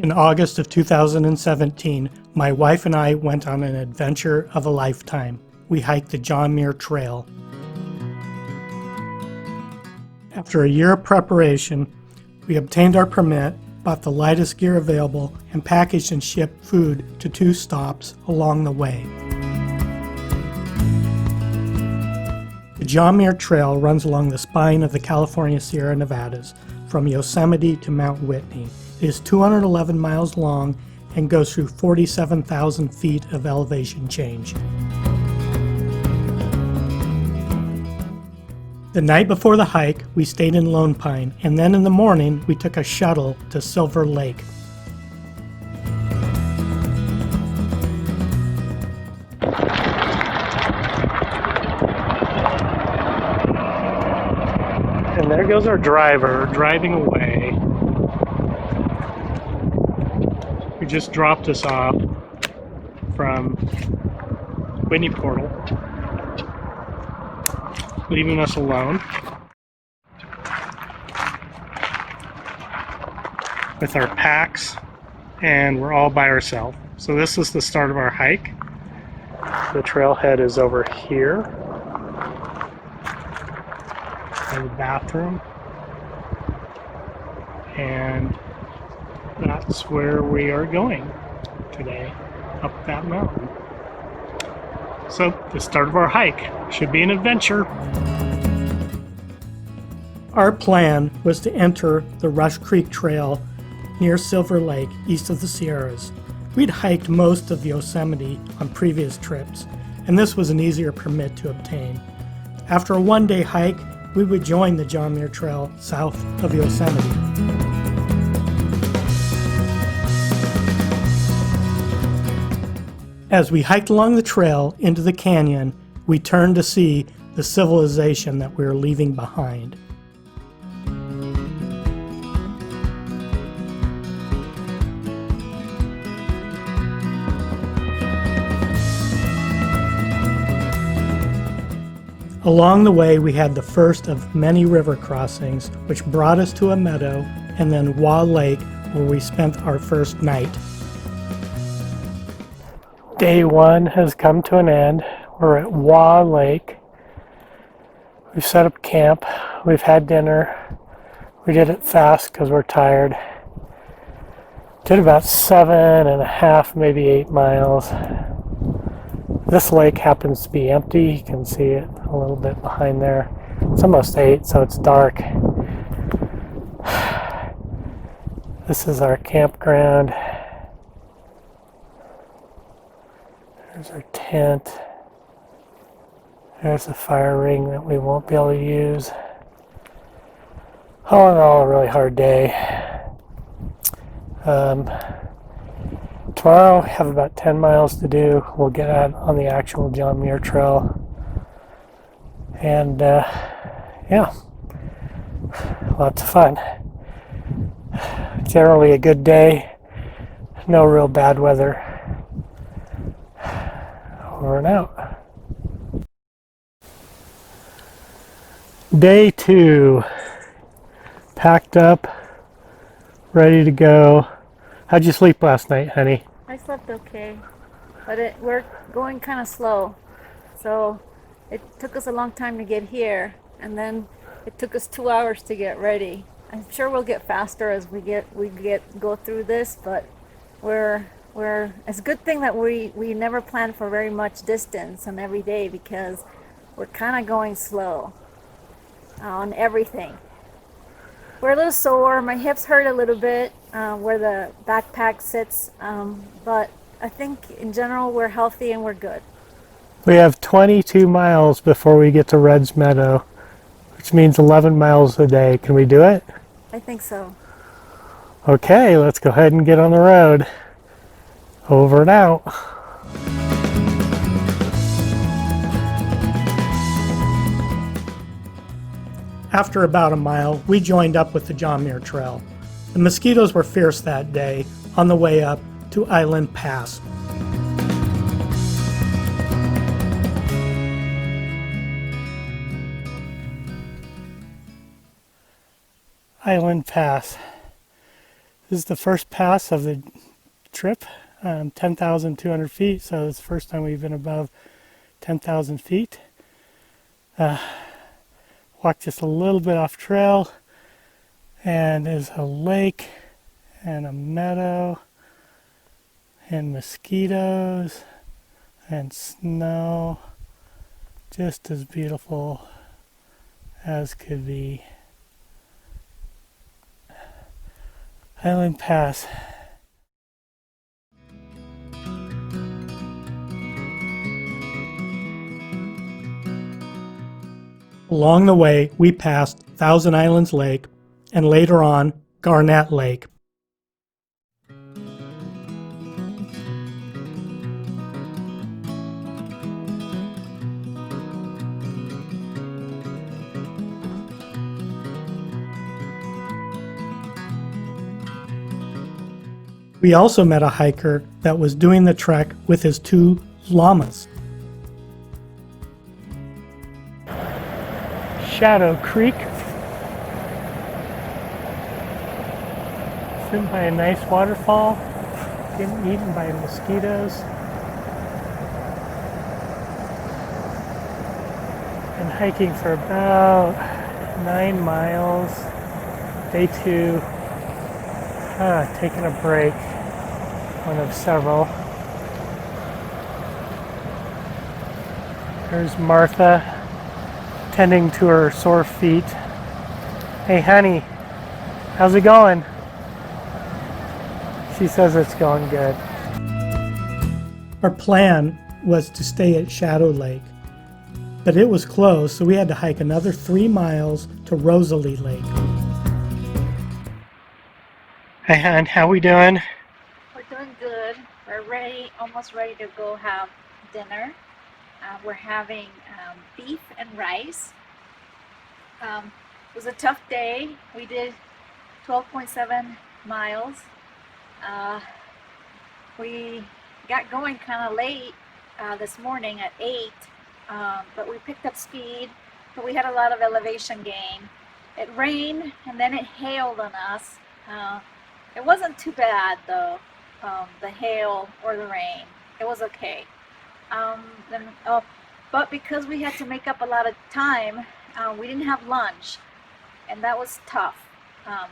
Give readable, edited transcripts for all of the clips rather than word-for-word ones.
In August of 2017, my wife and I went on an adventure of a lifetime. We hiked the John Muir Trail. After a year of preparation, we obtained our permit, bought the lightest gear available, and packaged and shipped food to 2 stops along the way. The John Muir Trail runs along the spine of the California Sierra Nevadas from Yosemite to Mount Whitney. It is 211 miles long and goes through 47,000 feet of elevation change. The night before the hike, we stayed in Lone Pine, and then in the morning, we took a shuttle to Silver Lake. And there goes our driver driving away. He just dropped us off from Whitney Portal, leaving us alone with our packs, and we're all by ourselves. So this is the start of our hike. The trailhead is over here. And the bathroom. And that's where we are going today, up that mountain. So the start of our hike should be an adventure. Our plan was to enter the Rush Creek Trail near Silver Lake, east of the Sierras. We'd hiked most of Yosemite on previous trips, and this was an easier permit to obtain. After a one-day hike, we would join the John Muir Trail south of Yosemite. As we hiked along the trail into the canyon, we turned to see the civilization that we were leaving behind. Along the way, we had the first of many river crossings, which brought us to a meadow, and then Wah Lake, where we spent our first night. Day 1 has come to an end. We're at Wah Lake. We've set up camp. We've had dinner. We did it fast because we're tired. Did about 7.5, maybe 8 miles. This lake happens to be empty. You can see it a little bit behind there. It's almost 8, so it's dark. This is our campground. There's our tent. There's a fire ring that we won't be able to use. All in all, a really hard day. Tomorrow, we have about 10 miles to do. We'll get out on the actual John Muir Trail. And, yeah, lots of fun. Generally a good day. No real bad weather. Over and out. Day 2. Packed up, ready to go. How'd you sleep last night, honey? I slept okay, but we're going kind of slow. So it took us a long time to get here, and then it took us 2 hours to get ready. I'm sure we'll get faster as we go through this, but it's a good thing that we never plan for very much distance on every day, because we're kind of going slow on everything. We're a little sore. My hips hurt a little bit where the backpack sits, but I think in general we're healthy and we're good. We have 22 miles before we get to Red's Meadow, which means 11 miles a day. Can we do it? I think so. Okay, let's go ahead and get on the road. Over and out. After about a mile, we joined up with the John Muir Trail. The mosquitoes were fierce that day on the way up to Island Pass. Island Pass. This is the first pass of the trip, 10,200 feet, so it's the first time we've been above 10,000 feet. Walked just a little bit off trail, and there's a lake and a meadow and mosquitoes and snow, just as beautiful as could be. Highland Pass. Along the way, we passed Thousand Islands Lake and later on Garnett Lake. We also met a hiker that was doing the trek with his 2 llamas. Shadow Creek. Sitting by a nice waterfall, getting eaten by mosquitoes. And hiking for about 9 miles. Day 2. Taking a break. One of several. There's Martha tending to her sore feet. Hey honey, how's it going? She says it's going good. Our plan was to stay at Shadow Lake, but it was closed, so we had to hike another 3 miles to Rosalie Lake. Hey hon, how we doing? We're doing good. We're ready, almost ready to go have dinner. We're having beef and rice. It was a tough day. We did 12.7 miles. We got going kind of late this morning at 8, but we picked up speed, but we had a lot of elevation gain. It rained and then it hailed on us. It wasn't too bad though, the hail or the rain. It was okay. But because we had to make up a lot of time, we didn't have lunch, and that was tough.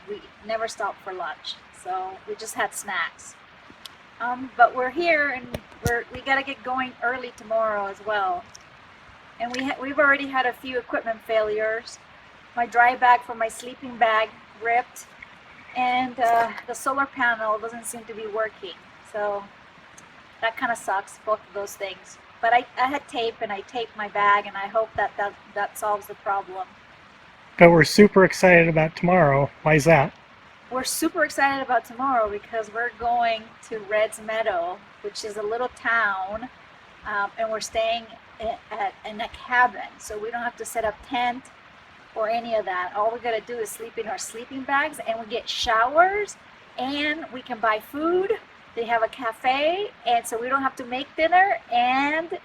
We never stopped for lunch, so we just had snacks. But we're here, and we got to get going early tomorrow as well. And we've already had a few equipment failures. My dry bag for my sleeping bag ripped, and the solar panel doesn't seem to be working. So that kind of sucks, both of those things. But I had tape, and I taped my bag, and I hope that solves the problem. But we're super excited about tomorrow. Why is that? We're super excited about tomorrow because we're going to Red's Meadow, which is a little town, and we're staying in a cabin, so we don't have to set up tent or any of that. All we gotta do is sleep in our sleeping bags, and we get showers, and we can buy food. They have a cafe, and so we don't have to make dinner, and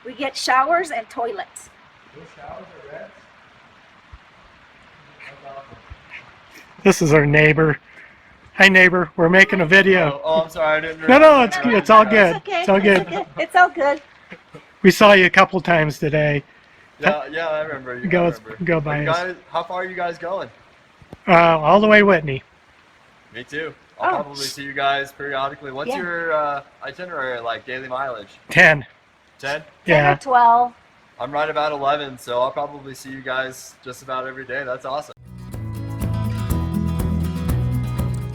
we get showers and toilets. Those showers are red? This is our neighbor. Hi neighbor, we're making a video. Oh, I'm sorry, I didn't No, it's all good. It's okay. It's all good. It's all good. We saw you a couple times today. Yeah, I remember you. Go Are by you us. guys, how far are you guys going? All the way Whitney. Me too. I'll Oh. probably see you guys periodically. What's Yeah. your itinerary like, daily mileage? 10. 10? 10 Yeah. or 12. I'm right about 11, so I'll probably see you guys just about every day. That's awesome.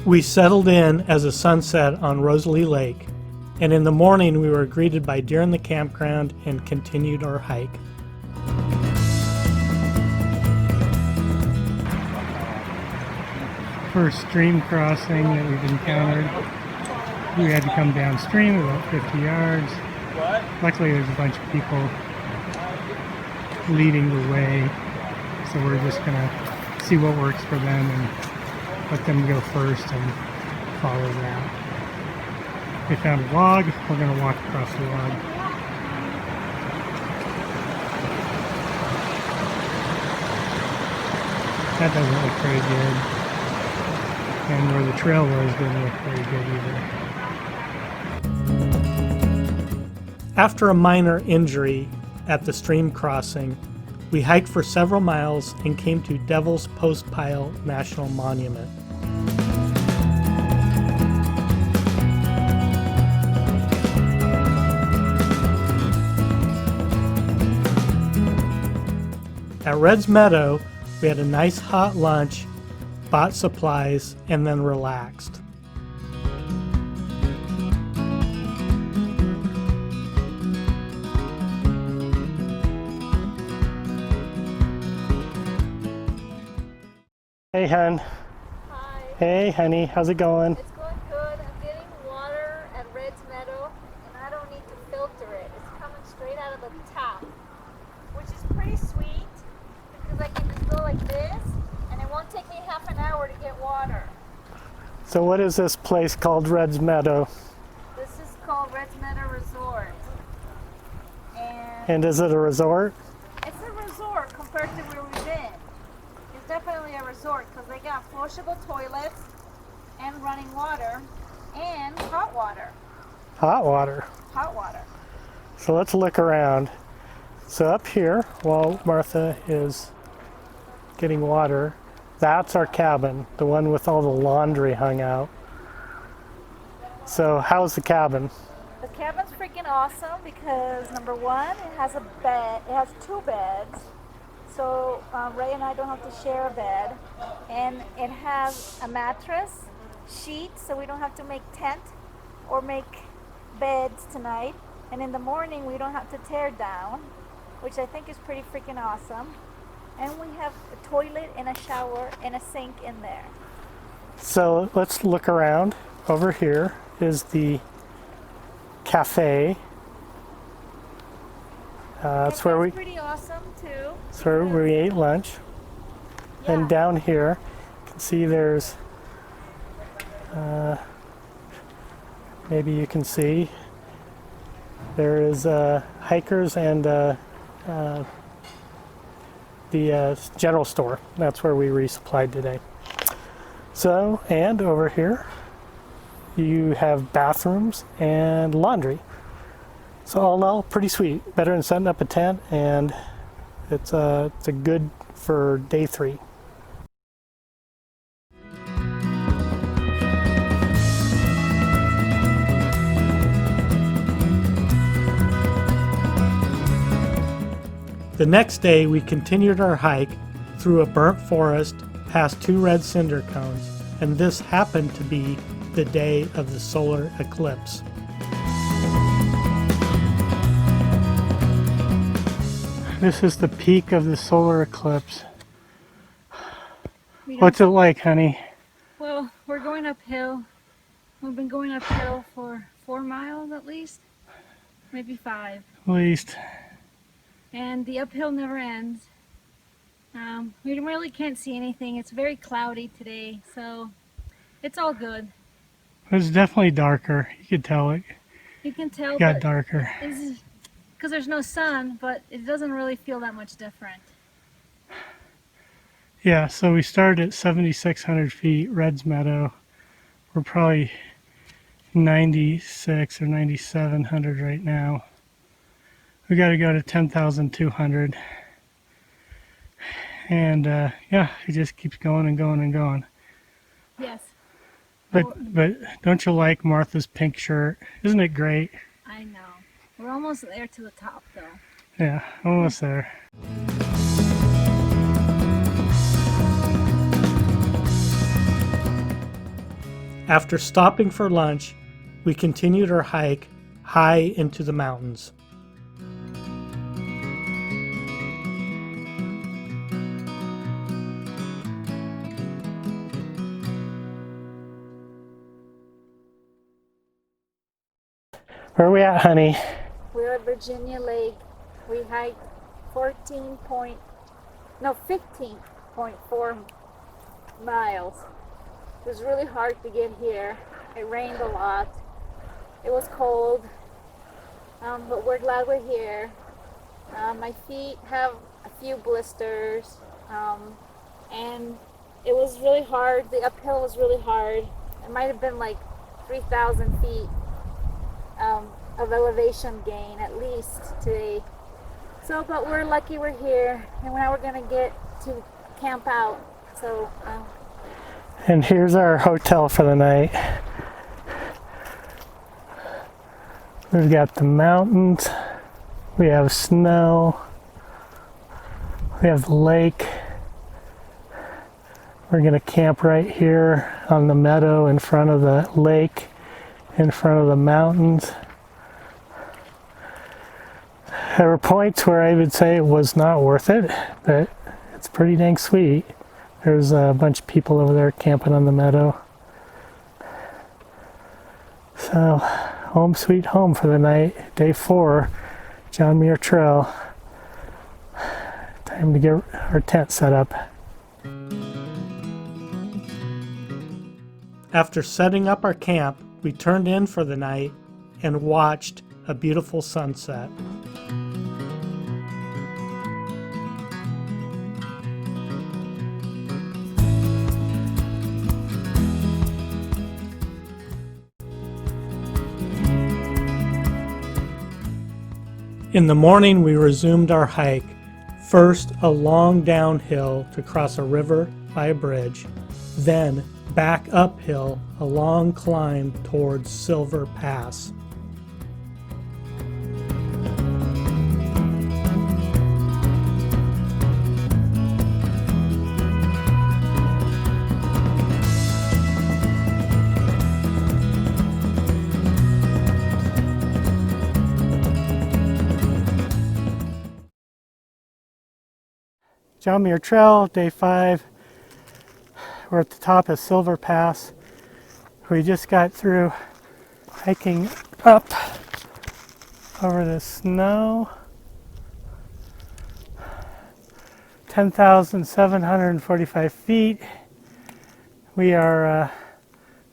We settled in as the sun set on Rosalie Lake, and in the morning we were greeted by deer in the campground and continued our hike. First stream crossing that we've encountered. We had to come downstream about 50 yards. Luckily there's a bunch of people leading the way, so we're just gonna see what works for them and let them go first and follow that. We found a log, we're going to walk across the log. That doesn't look very good. And where the trail was didn't look very good either. After a minor injury at the stream crossing, we hiked for several miles and came to Devil's Postpile National Monument. At Red's Meadow, we had a nice hot lunch, bought supplies, and then relaxed. Hey, hun. Hi. Hey, honey. How's it going? It's going good. I'm getting water at Red's Meadow, and I don't need to filter it. It's coming straight out of the tap, which is pretty sweet because I can just go like this, and it won't take me half an hour to get water. So what is this place called Red's Meadow? This is called Red's Meadow Resort, And is it a resort? it's a resort compared to where we've been. It's definitely a resort because they got flushable toilets and running water and hot water. Hot water. Hot water. So let's look around. So up here, while Martha is getting water, that's our cabin, the one with all the laundry hung out. So how's the cabin? The cabin's freaking awesome because number one, it has a bed. It has two beds, so Ray and I don't have to share a bed, and it has a mattress, sheets, so we don't have to make tent or make beds tonight. And in the morning, we don't have to tear down, which I think is pretty freaking awesome. And we have a toilet and a shower and a sink in there. So let's look around. Over here is the cafe. That's where It's pretty awesome too. that's where we ate lunch. Yeah. And down here, you can see there's, maybe you can see, there is hikers and the general store. That's where we resupplied today. So, and over here, you have bathrooms and laundry. So all in all, pretty sweet. Better than setting up a tent, and it's a good for day 3. The next day, we continued our hike through a burnt forest past 2 red cinder cones, and this happened to be the day of the solar eclipse. This is the peak of the solar eclipse. What's it like, honey? Well, we're going uphill. We've been going uphill for 4 miles at least, maybe 5. At least. And the uphill never ends. We really can't see anything. It's very cloudy today, so it's all good. It's definitely darker. You could tell it You can tell got but darker. because there's no sun, but it doesn't really feel that much different. Yeah, so we started at 7,600 feet, Red's Meadow. We're probably 96 or 9,700 right now. We got to go to 10,200. And yeah, it just keeps going and going and going. Yes, But don't you like Martha's pink shirt? Isn't it great? I know. We're almost there to the top, though. Yeah, almost there. After stopping for lunch, we continued our hike high into the mountains. Where are we at, honey? We're at Virginia Lake. We hiked 15.4 miles. It was really hard to get here. It rained a lot. It was cold, but we're glad we're here. My feet have a few blisters, and it was really hard. The uphill was really hard. It might have been like 3,000 feet of elevation gain at least today. So, but we're lucky we're here, and now we're gonna get to camp out. So, And here's our hotel for the night. We've got the mountains, we have snow, we have the lake. We're gonna camp right here on the meadow in front of the lake, in front of the mountains. There were points where I would say it was not worth it, but it's pretty dang sweet. There's a bunch of people over there camping on the meadow. So, home sweet home for the night. Day 4, John Muir Trail. Time to get our tent set up. After setting up our camp, we turned in for the night and watched a beautiful sunset. In the morning, we resumed our hike. First, a long downhill to cross a river by a bridge, then back uphill, a long climb towards Silver Pass. John Muir Trail, day 5. We're at the top of Silver Pass. We just got through hiking up over the snow. 10,745 feet. We are,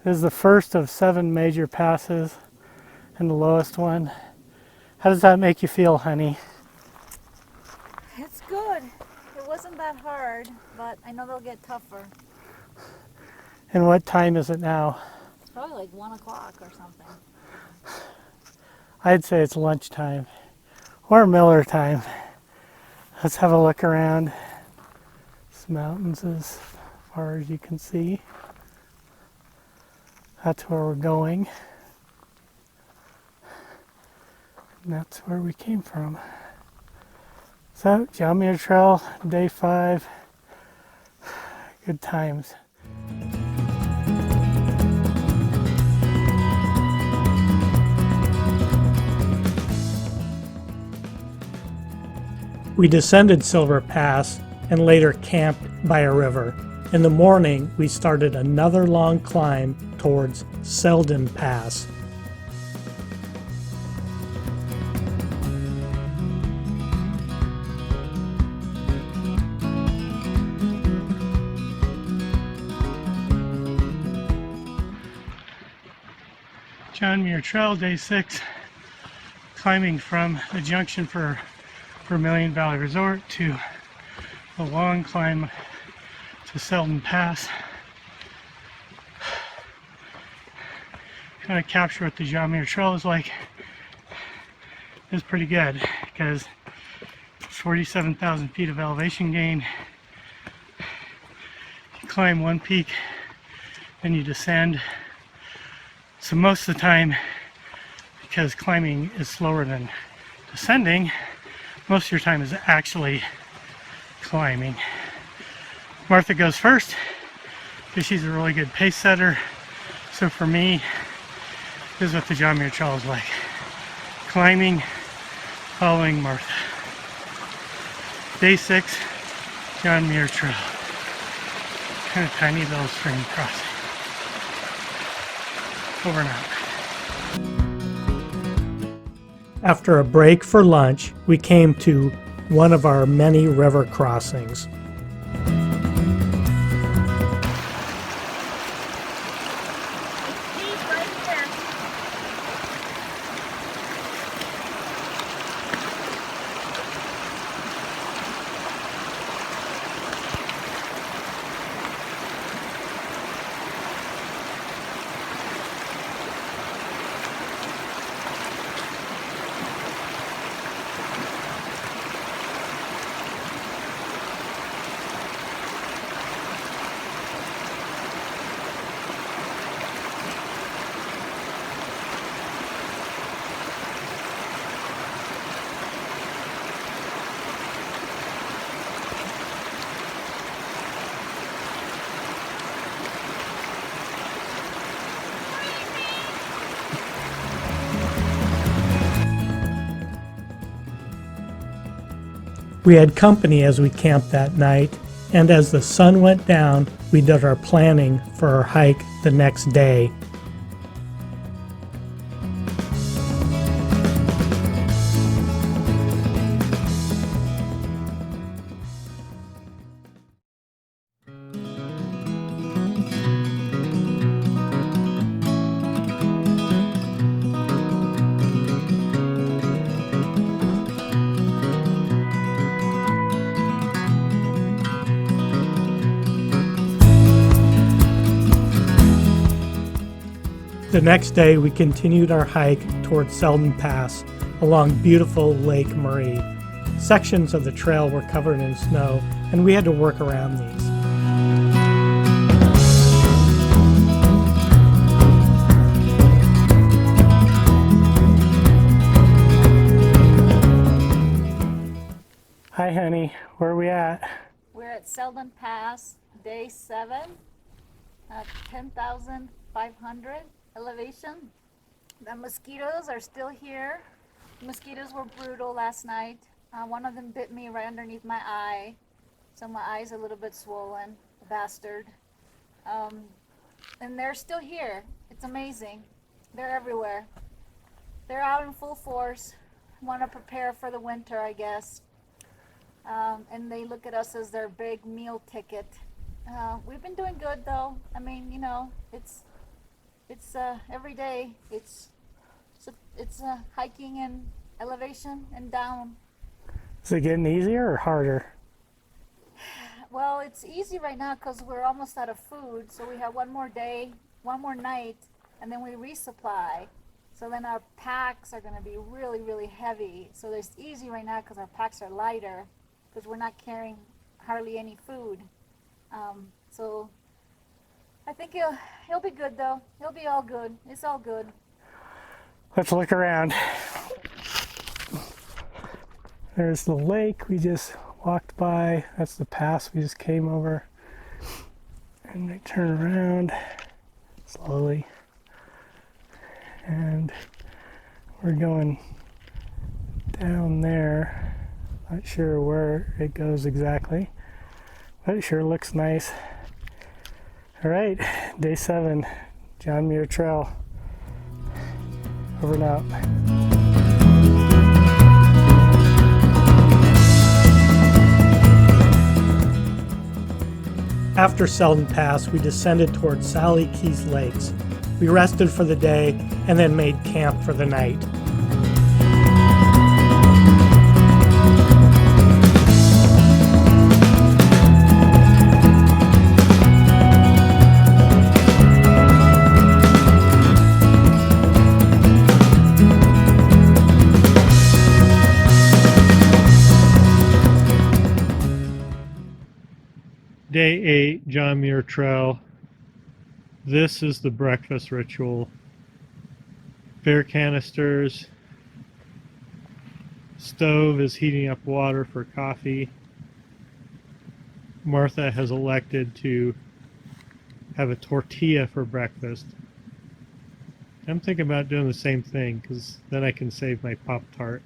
this is the first of 7 major passes and the lowest one. How does that make you feel, honey? it's good. It wasn't that hard, but I know they'll get tougher. And what time is it now? It's probably like 1 o'clock or something. I'd say it's lunchtime or Miller time. Let's have a look around. This mountains as far as you can see. That's where we're going. And that's where we came from. So, John Muir Trail, day 5. Good times. We descended Silver Pass and later camped by a river. In the morning, we started another long climb towards Selden Pass. John Muir Trail, day 6, climbing from the junction for Vermilion Valley Resort to a long climb to Selden Pass. Kind of capture what the John Muir Trail is like. It's pretty good because 47,000 feet of elevation gain. You climb one peak, then you descend. So most of the time, because climbing is slower than descending, most of your time is actually climbing. Martha goes first because she's a really good pace setter. So for me, this is what the John Muir Trail is like. Climbing, following Martha. Day 6, John Muir Trail. Kind of tiny little stream crossing. Over and out. After a break for lunch, we came to one of our many river crossings. We had company as we camped that night, and as the sun went down, we did our planning for our hike the next day. The next day, we continued our hike towards Selden Pass along beautiful Lake Marie. Sections of the trail were covered in snow, and we had to work around these. Hi, honey. Where are we at? We're at Selden Pass, day 7, at 10,500 elevation. The mosquitoes are still here. The mosquitoes were brutal last night. One of them bit me right underneath my eye, so my eye's a little bit swollen, the bastard. And they're still here. It's amazing. They're everywhere. They're out in full force. Want to prepare for the winter, I guess. And they look at us as their big meal ticket. We've been doing good though. I mean, you know, it's every day. It's hiking and elevation and down. Is it getting easier or harder? Well, it's easy right now because we're almost out of food. So we have one more day, one more night, and then we resupply. So then our packs are going to be really, really heavy. So it's easy right now because our packs are lighter because we're not carrying hardly any food. So I think he'll be good though. He'll be all good. It's all good. Let's look around. There's the lake we just walked by. That's the pass we just came over. And I turn around slowly. And we're going down there. Not sure where it goes exactly, but it sure looks nice. All right, day 7, John Muir Trail. Over and out. After Selden Pass, we descended towards Sally Keys Lakes. We rested for the day and then made camp for the night. Day 8, John Muir Trail. This is the breakfast ritual. Beer canisters. Stove is heating up water for coffee. Martha has elected to have a tortilla for breakfast. I'm thinking about doing the same thing because then I can save my Pop-Tart.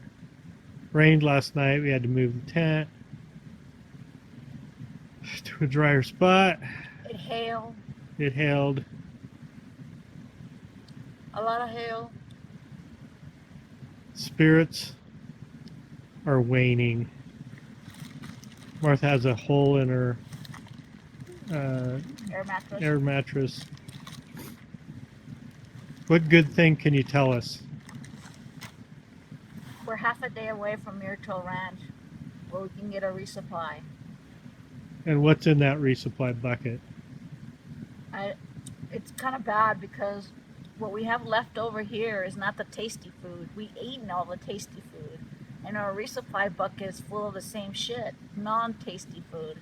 Rained last night. We had to move the tent to a drier spot. It hailed. It hailed. A lot of hail. Spirits are waning. Martha has a hole in her air mattress. What good thing can you tell us? We're half a day away from Muir Trail Ranch, where we can get a resupply. And what's in that resupply bucket? It's kind of bad because what we have left over here is not the tasty food. We eaten all the tasty food. And our resupply bucket is full of the same shit, non-tasty food.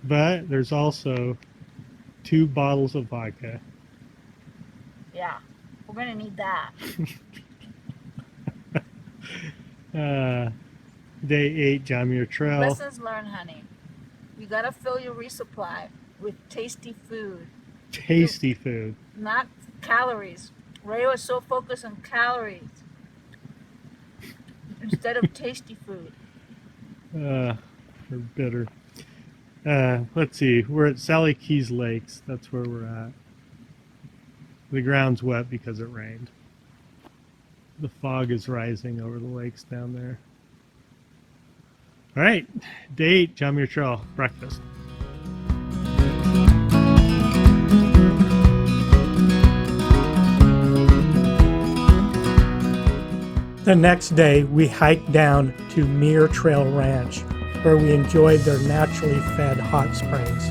But there's also 2 bottles of vodka. Yeah, we're gonna need that. Day 8, John Muir Trail. Lessons learned, honey. You gotta fill your resupply with tasty food. Tasty food. Not calories. Ray was so focused on calories instead of tasty food. or bitter. Let's see. We're at Sally Keys Lakes. That's where we're at. The ground's wet because it rained. The fog is rising over the lakes down there. All right, day 8, John Muir Trail, breakfast. The next day, we hiked down to Muir Trail Ranch, where we enjoyed their naturally fed hot springs.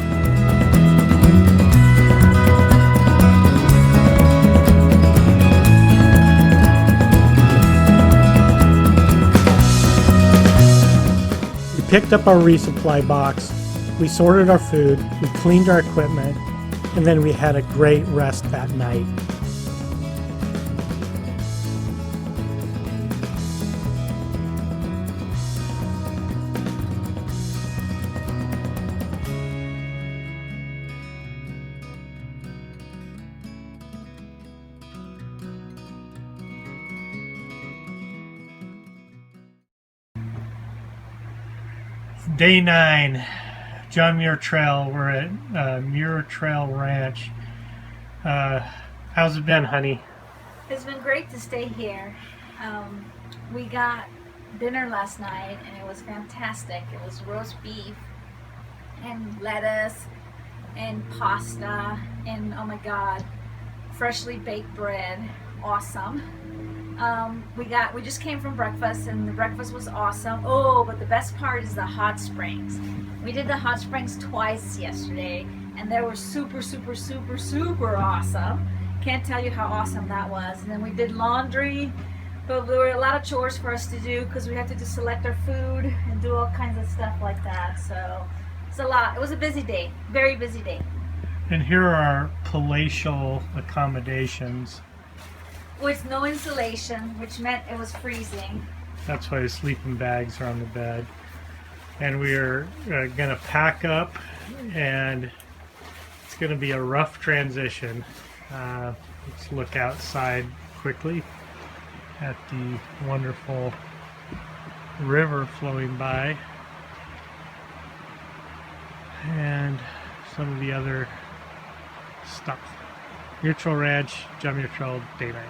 We picked up our resupply box, we sorted our food, we cleaned our equipment, and then we had a great rest that night. Day 9, John Muir Trail. We're at Muir Trail Ranch. How's it been, honey? It's been great to stay here. We got dinner last night and it was fantastic. It was roast beef and lettuce and pasta and, oh my god, freshly baked bread. Awesome. We just came from breakfast and the breakfast was awesome. Oh, but the best part is the hot springs. We did the hot springs twice yesterday and they were super, super, super, super awesome. Can't tell you how awesome that was. And then we did laundry, but there were a lot of chores for us to do because we had to just select our food and do all kinds of stuff like that. So it's a lot. It was a busy day, very busy day. And here are our palatial accommodations. With no insulation, which meant it was freezing. That's why the sleeping bags are on the bed. And we are going to pack up, and it's going to be a rough transition. Let's look outside quickly at the wonderful river flowing by and some of the other stuff. Muir Trail Ranch, John Muir Trail, day 9.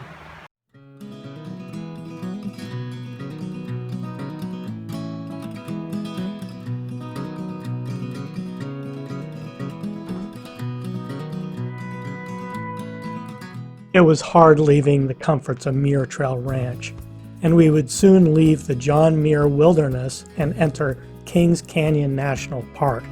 It was hard leaving the comforts of Muir Trail Ranch, and we would soon leave the John Muir Wilderness and enter Kings Canyon National Park.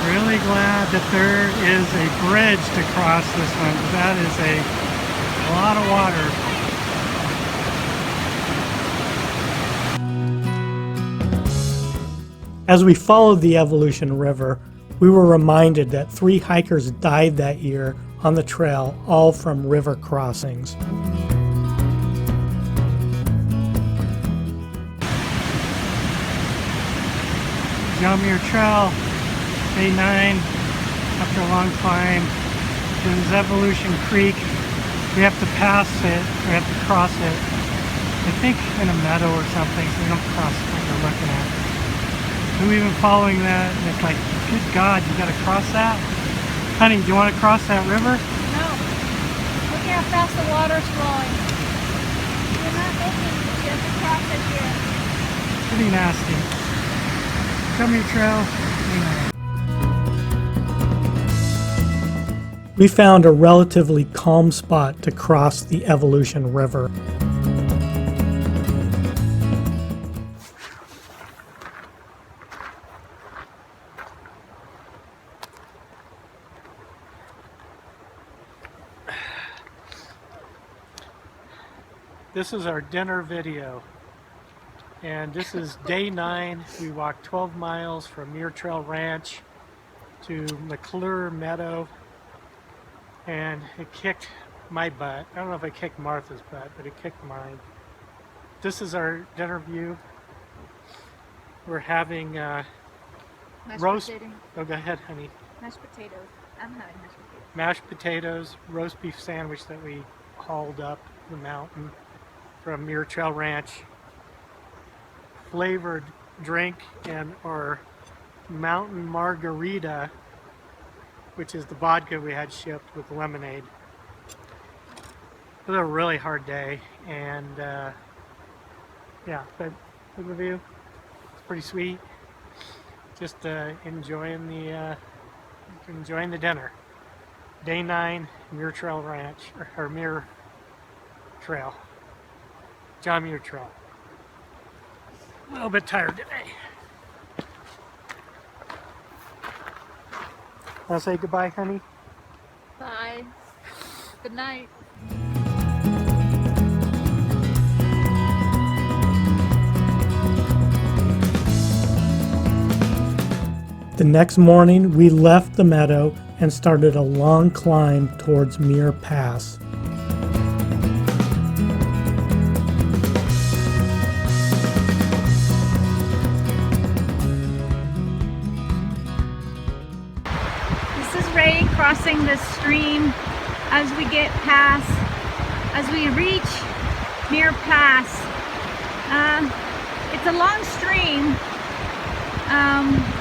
Really glad that there is a bridge to cross this one. That is a lot of water. As we followed the Evolution River, we were reminded that 3 hikers died that year on the trail, all from river crossings. John Muir Trail, day 9, after a long climb. This is Evolution Creek. We have to pass it, we have to cross it, I think in a meadow or something, so we don't cross what you're looking at. So we've been following that, and it's like, good God, you gotta cross that? Honey, do you want to cross that river? No. Look how fast the water's flowing. You're not making it. You have to cross it here. Pretty nasty. Come here, trail. We found a relatively calm spot to cross the Evolution River. This is our dinner video, and this is day 9. We walked 12 miles from Muir Trail Ranch to McClure Meadow, and it kicked my butt. I don't know if it kicked Martha's butt, but it kicked mine. This is our dinner view. We're having roast. Oh, go ahead, honey. Mashed potatoes. I'm having mashed potatoes. Mashed potatoes, roast beef sandwich that we hauled up the mountain from Muir Trail Ranch, flavored drink, and our mountain margarita, which is the vodka we had shipped with lemonade. It was a really hard day, and yeah, but look at the view. It's pretty sweet. Just enjoying the dinner. Day 9, Muir Trail Ranch, or Muir Trail, John Muir Trail. A little bit tired today. Want to say goodbye, honey? Bye. Good night. The next morning, we left the meadow and started a long climb towards Muir Pass. This is Ray crossing the stream as we reach Muir Pass. It's a long stream,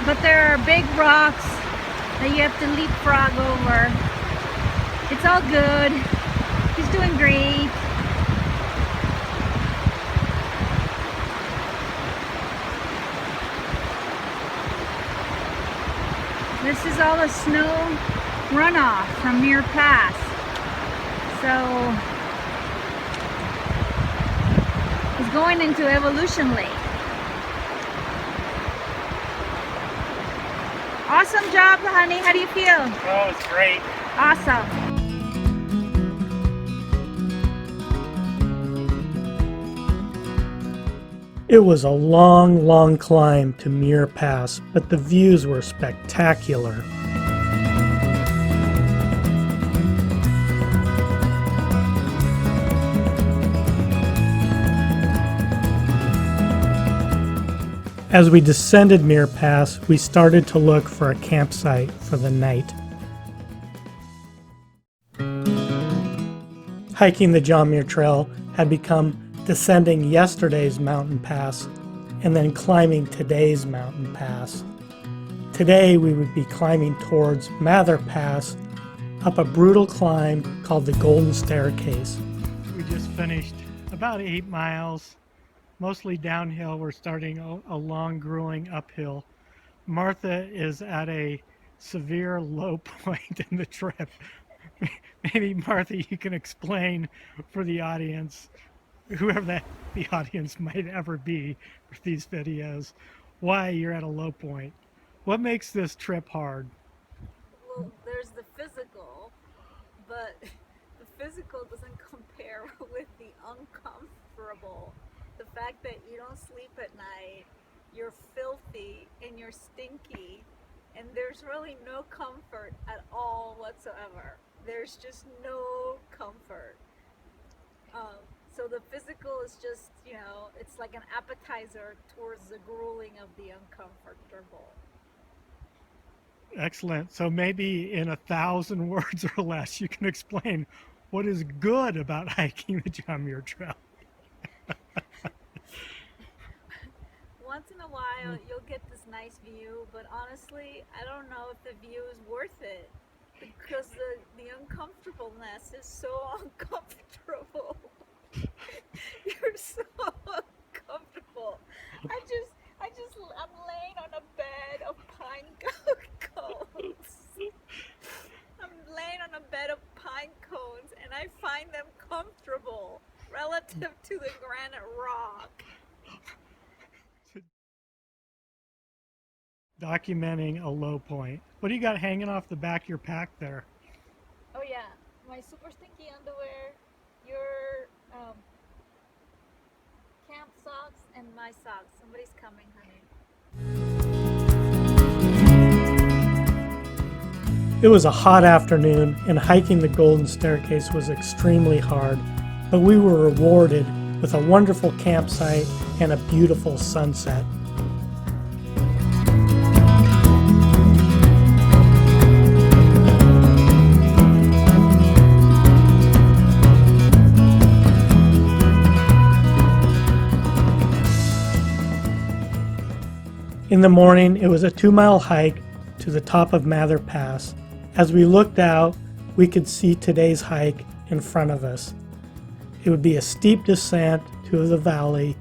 but there are big rocks that you have to leapfrog over. It's all good. He's doing great. This is all the snow runoff from Muir Pass. So he's going into Evolution Lake. Awesome job, honey. How do you feel? Oh, it's great. Awesome. It was a long, long climb to Muir Pass, but the views were spectacular. As we descended Muir Pass, we started to look for a campsite for the night. Hiking the John Muir Trail had become descending yesterday's mountain pass and then climbing today's mountain pass. Today we would be climbing towards Mather Pass up a brutal climb called the Golden Staircase. We just finished about 8 miles. Mostly downhill. We're starting a long, grueling uphill. Martha is at a severe low point in the trip. Maybe, Martha, you can explain for the audience, whoever the audience might ever be for these videos, why you're at a low point. What makes this trip hard? Well, there's the physical, but the physical doesn't compare with the uncomfortable. The fact that you don't sleep at night, you're filthy and you're stinky, and there's really no comfort at all whatsoever. There's just no comfort. So the physical is just, it's like an appetizer towards the grueling of the uncomfortable. Excellent. So maybe in 1,000 words or less, you can explain what is good about hiking the John Muir Trail. Once in a while you'll get this nice view, but honestly I don't know if the view is worth it because the uncomfortableness is so uncomfortable. You're so uncomfortable. I'm laying on a bed of pine cones. I'm laying on a bed of pine cones and I find them comfortable relative to the granite rock. Documenting a low point. What do you got hanging off the back of your pack there? Oh yeah, my super stinky underwear, your camp socks, and my socks. Somebody's coming, honey. It was a hot afternoon and hiking the Golden Staircase was extremely hard, but we were rewarded with a wonderful campsite and a beautiful sunset. In the morning, it was a 2-mile hike to the top of Mather Pass. As we looked out, we could see today's hike in front of us. It would be a steep descent to the valley,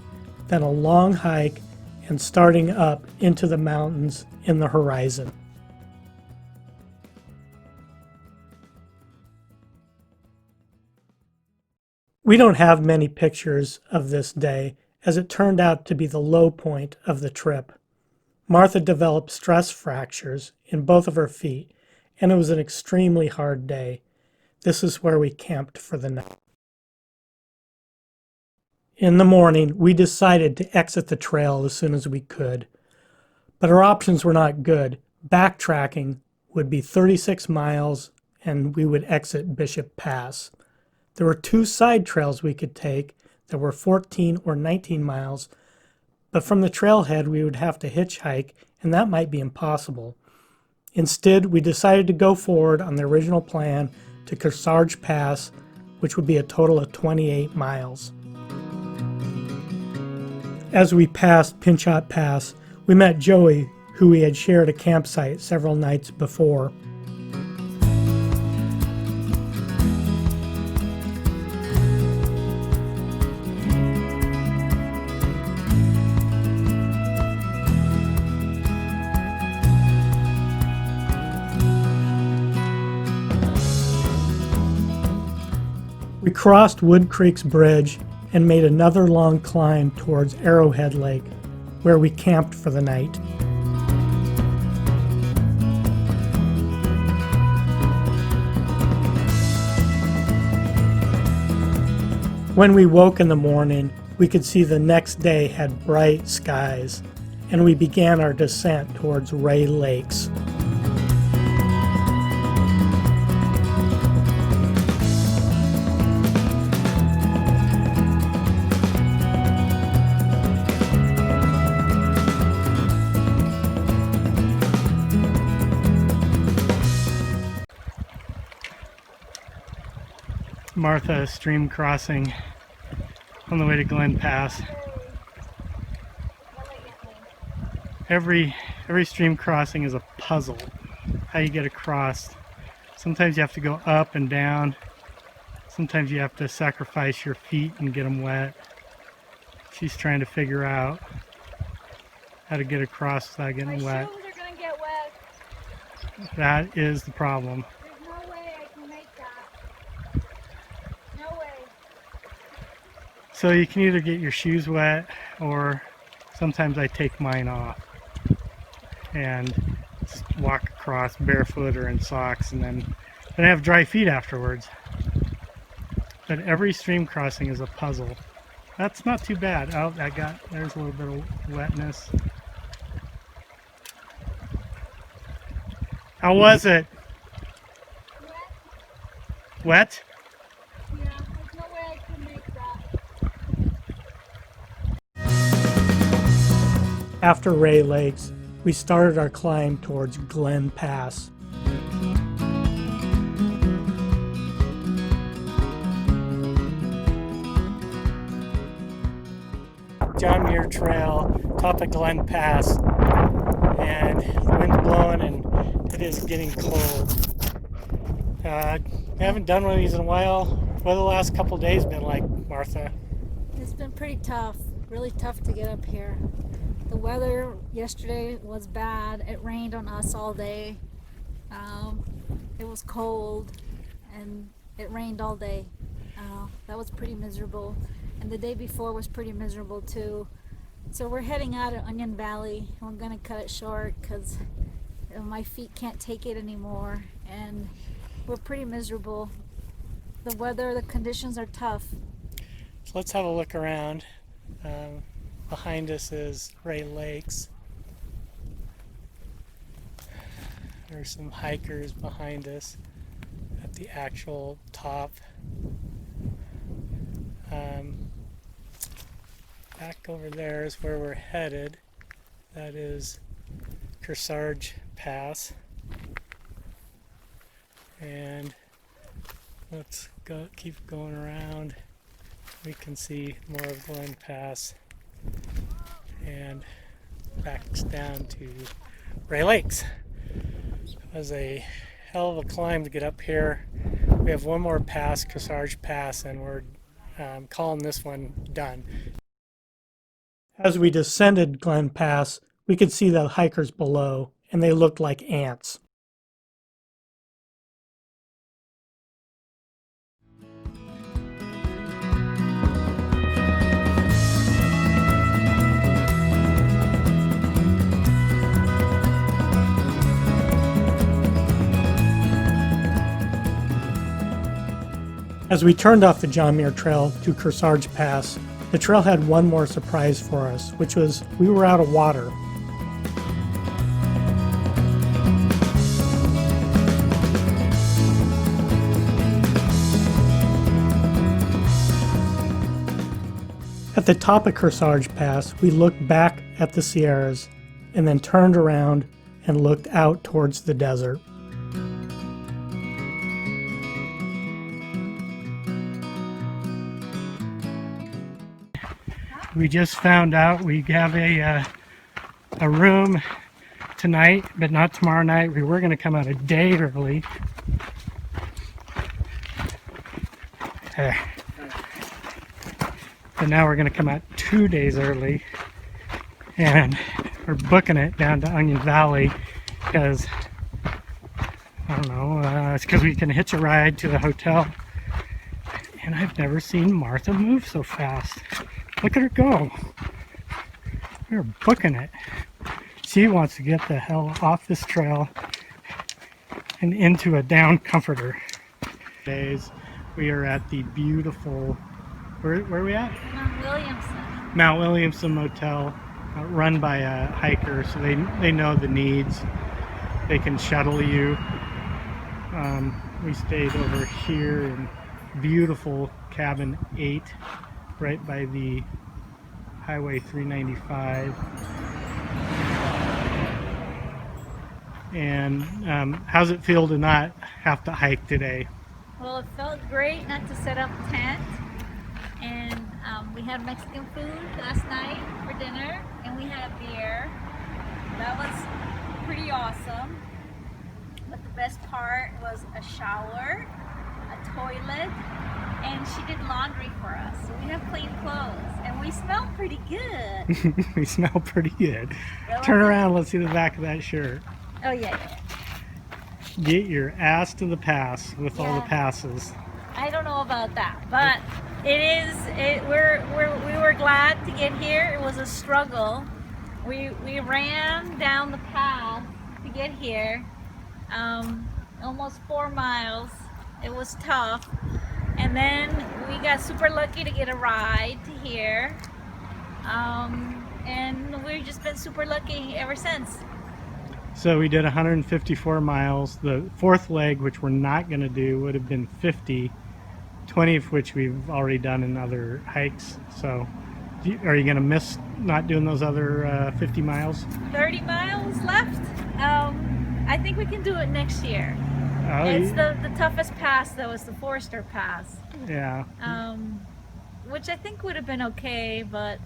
then a long hike, and starting up into the mountains in the horizon. We don't have many pictures of this day, as it turned out to be the low point of the trip. Martha developed stress fractures in both of her feet, and it was an extremely hard day. This is where we camped for the night. In the morning, we decided to exit the trail as soon as we could, but our options were not good. Backtracking would be 36 miles, and we would exit Bishop Pass. There were 2 side trails we could take that were 14 or 19 miles, but from the trailhead we would have to hitchhike, and that might be impossible. Instead, we decided to go forward on the original plan to Kearsarge Pass, which would be a total of 28 miles. As we passed Pinchot Pass, we met Joey, who we had shared a campsite several nights before. We crossed Wood Creek's bridge and made another long climb towards Arrowhead Lake, where we camped for the night. When we woke in the morning, we could see the next day had bright skies, and we began our descent towards Ray Lakes. Martha stream crossing on the way to Glen Pass. Every stream crossing is a puzzle. How you get across. Sometimes you have to go up and down. Sometimes you have to sacrifice your feet and get them wet. She's trying to figure out how to get across without getting wet. My shoes are gonna get wet. That is the problem. There's no way I can make that. No way. So you can either get your shoes wet, or sometimes I take mine off and just walk across barefoot or in socks, and then I have dry feet afterwards. But every stream crossing is a puzzle. That's not too bad. Oh, there's a little bit of wetness. How was it? Wet? Yeah, there's no way I can make that. After Ray Lakes, we started our climb towards Glen Pass. John Muir Trail, top of Glen Pass, and the wind's blowing and it is getting cold. We haven't done one of these in a while. What have the last couple days been like, Martha? It's been pretty tough, really tough to get up here. The weather yesterday was bad. It rained on us all day. It was cold and it rained all day. That was pretty miserable. And the day before was pretty miserable too. So we're heading out of Onion Valley. We're gonna cut it short because my feet can't take it anymore, and we're pretty miserable. The weather, the conditions are tough. So let's have a look around. Behind us is Ray Lakes. There's some hikers behind us at the actual top. Back over there is where we're headed. That is Kearsarge Pass. And let's keep going around. We can see more of Glen Pass. And backs down to Ray Lakes. It was a hell of a climb to get up here. We have one more pass, Kearsarge Pass, and we're calling this one done. As we descended Glen Pass, we could see the hikers below, and they looked like ants. As we turned off the John Muir Trail to Kearsarge Pass, the trail had one more surprise for us, which was we were out of water. At the top of Kearsarge Pass, we looked back at the Sierras and then turned around and looked out towards the desert. We just found out we have a room tonight, but not tomorrow night. We were going to come out a day early. But now we're going to come out 2 days early, and we're booking it down to Onion Valley because, I don't know, it's because we can hitch a ride to the hotel. And I've never seen Martha move so fast. Look at her go. We're booking it. She wants to get the hell off this trail and into a down comforter. Days, we are at the beautiful, where are we at? Mount Williamson. Mount Williamson Motel, run by a hiker, so they know the needs. They can shuttle you. We stayed over here in beautiful cabin 8, right by the Highway 395. And how's it feel to not have to hike today? Well, it felt great not to set up tent, and we had Mexican food last night for dinner, and we had a beer. That was pretty awesome. But the best part was a shower, a toilet, and she did laundry for us. So we have clean clothes, and we smell pretty good. We smell pretty good. Well, Turn around, let's see the back of that shirt. Oh yeah. Get your ass to the pass with all the Yeah. passes. I don't know about that, but we were glad to get here. It was a struggle. We ran down the path to get here, almost 4 miles. It was tough, and then we got super lucky to get a ride to here, and we've just been super lucky ever since. So we did 154 miles. The fourth leg, which we're not going to do, would have been 50, 20 of which we've already done in other hikes. So are you going to miss not doing those other 50 miles? 30 miles left. I think we can do it next year. Oh, It's the toughest pass, though, is the Forester Pass, yeah. which I think would have been okay, but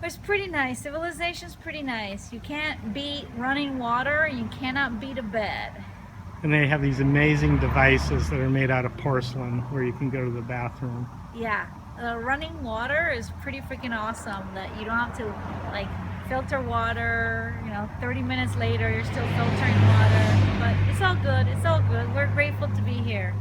it's pretty nice. Civilization's pretty nice. You can't beat running water, and you cannot beat a bed. And they have these amazing devices that are made out of porcelain where you can go to the bathroom. Yeah, running water is pretty freaking awesome, that you don't have to like filter water, 30 minutes later you're still filtering water, but it's all good. We're grateful to be here.